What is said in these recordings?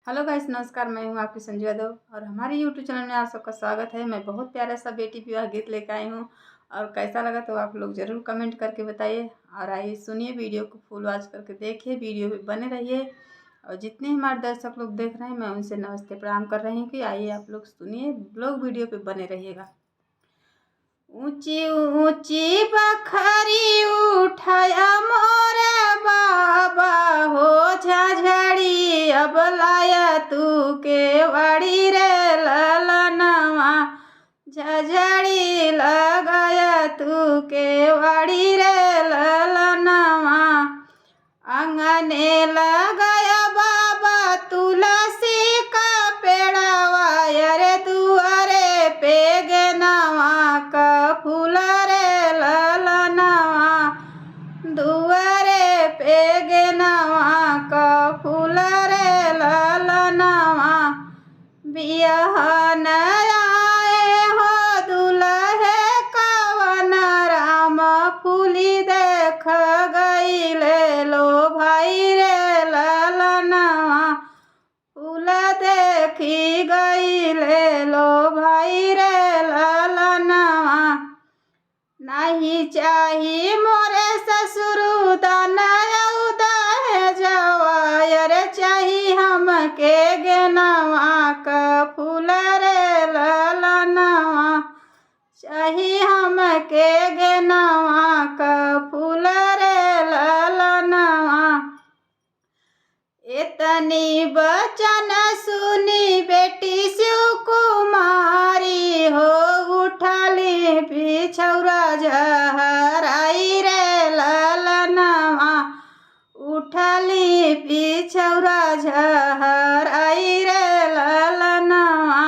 Hello guys, नमस्कार। मैं हूं आपकी संजू यादव और हमारे यूट्यूब चैनल में आप सबका स्वागत है। मैं बहुत प्यारा सा बेटी विवाह गीत लेकर आई हूं और कैसा लगा तो आप लोग ज़रूर कमेंट करके बताइए। और आइए सुनिए, वीडियो को फुल वॉच करके देखिए, वीडियो में बने रहिए। और जितने हमारे दर्शक लोग देख रहे हैं मैं उनसे नमस्ते प्रणाम कर रही हूँ कि आइए आप लोग सुनिए, लोग वीडियो पर बने रहिएगा। ऊंची ऊंची बखरी उठाया मोरे बाबा हो झाझड़ी, अब लाया तू के वाड़ी रे ललनवा, झाझड़ी लगाया तू के वाड़ी रे ललनवा। आंगने लगाया बाबा तुलसी का पेड़ावा, अरे दुआरे पे गेनवा का फूल रे ललनवा, दुआरे पे गेनवा का फूल रे ललनवा। बियाहन आए हो दुल्हे कवन राम, फूली देख गईले लो भाई रे ललनवा, फूल देखी गईले लो भाई रे ललनवा। नहीं चाही मोरे ससुर दहेजवा, चाही हमके गेनवा का फूल रे ललनवा, चाही हमके गेनवा का फूल रे ललनवा। इतनी बचन सुनी बेटी शिव कुमारी हो, उठली पिछौरा जहराई रे ललनवा, उठली पिछौरा झहराई रे ललनवा।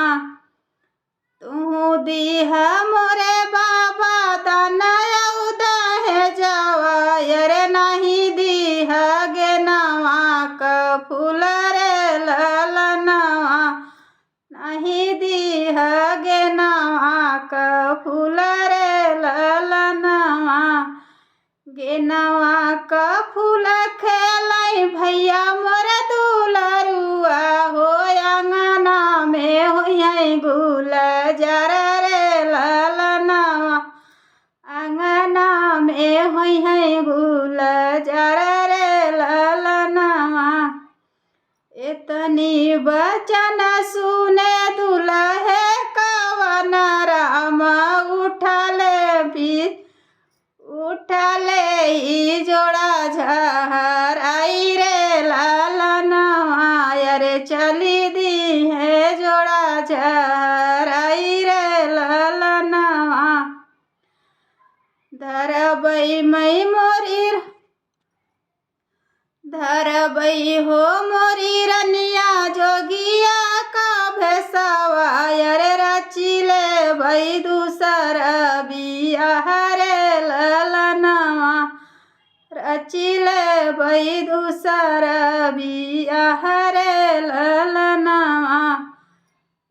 तू दीह मोरे बाबा तनया दहेजवा, अरे नहीं दीह गेनवा का फूल रे ललनवा, नहीं दीह गेनवा का फूल रे ललनवा। गेनवा का फूल खेलाई भैया मोर दुलरुआ हो, अंगना में होई गुल जर रे ललनवा, अंगना में होई गुल जर रे ललनवा। इतनी बचन सुने दुल्हे कवन राम, उठले ही जोड़ा झहराई रे ललनवा, अरे चली दी है जोड़ा झहराई रे ललनवा। धरबई मई मोरी धरबई हो मोरी रनिया जोगिया का भेसवा, अरे रचिले भई दूसर बियाह रे ललनवा, रचिले भई दूसर बियाह रे ललनवा।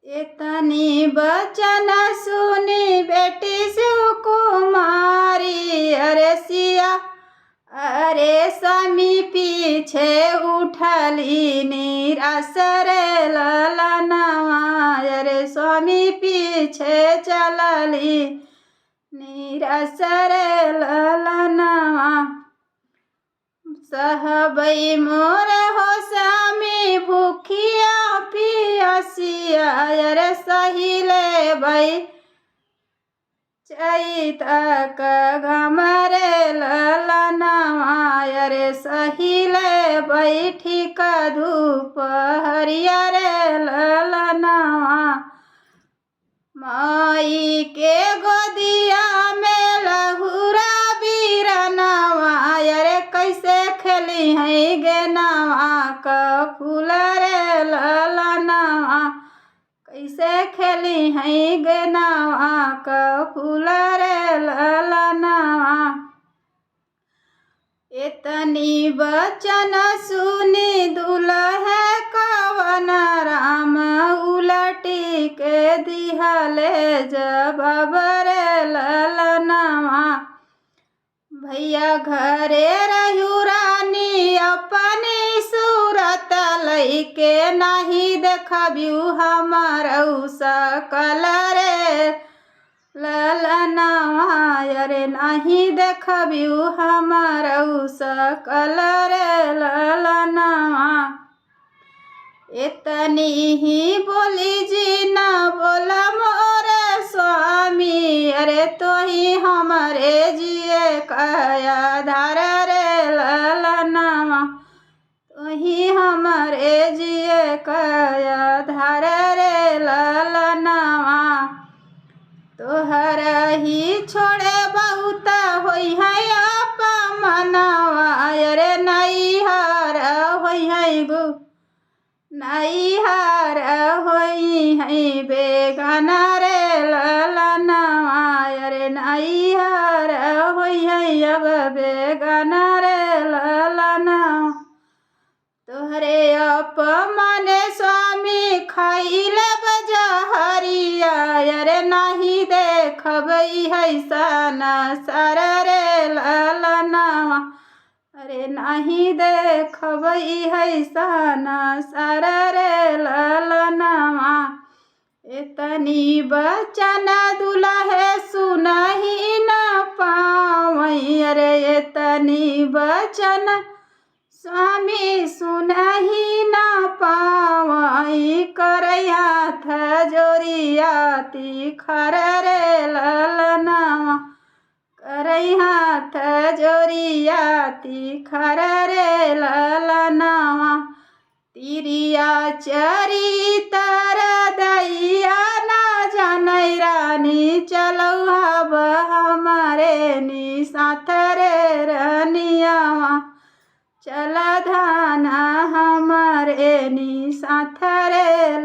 इतनी बचन सुनी बेटी शिव कुमारी, अरे स्वामी पीछे उठली निराश रे ललनवा, अरे स्वामी पीछे चलली निराश रे ललनवा। सहबई मोरे हो स्वामी भूखिया पियसिया, अरे सहिले भई चैत घम रे ललनवा, अरे सहिले बैठी का धूप हरिया रे ललनवा। माई के गोदिया में लहुरा बीरनवा, अरे कैसे खेली है गेनवा का फूल रे ललनवा, कैसे खेली है गेनवा का फूल रे ललनवा। इतनी बचन सुनी दुल्हे कवन राम, उलटी के दिहले जवाब रे ललनवा। भैया घरे रहू रानी अपनी सूरत कई के नाही देखबियु हमारऊ सकल रे ललनवा अरे नाही देखबियु हमारऊ सकल रे ललनवा। इतनी ही बोली जी न बोला मोरे स्वामी अरे तो ही हमारे जिए कया धार रे ललनवा तो ही हमारे जिए कया धार रे ललनवा। तोहर ही छोड़े बहुत होई है अपमनवा अरे नैहर होई है गो नैहर होई है बेगाना रे ललनवा अरे नैहर होई है अब बेगाना रे ललनवा। तोहरे अपमान स्वामी खाइले बजहरिया अरे नाही देखबई है सन सर रे ललनवा अरे नाही देखबई है सन सर रे ललनवा। इतनी बचन दुल्हे सुनही न पावई अरे इतनी बचन स्वामी सुनही न पावई करई हाथ जोरियाती खर रे ललनवा करई हाथ जोरियाती खर रे ललनवा। तिरिया चरितर दैया न जानई रानी चलौ हब हमारे नि साथ रे रनियावा चल धाना हमारे नि साथ रे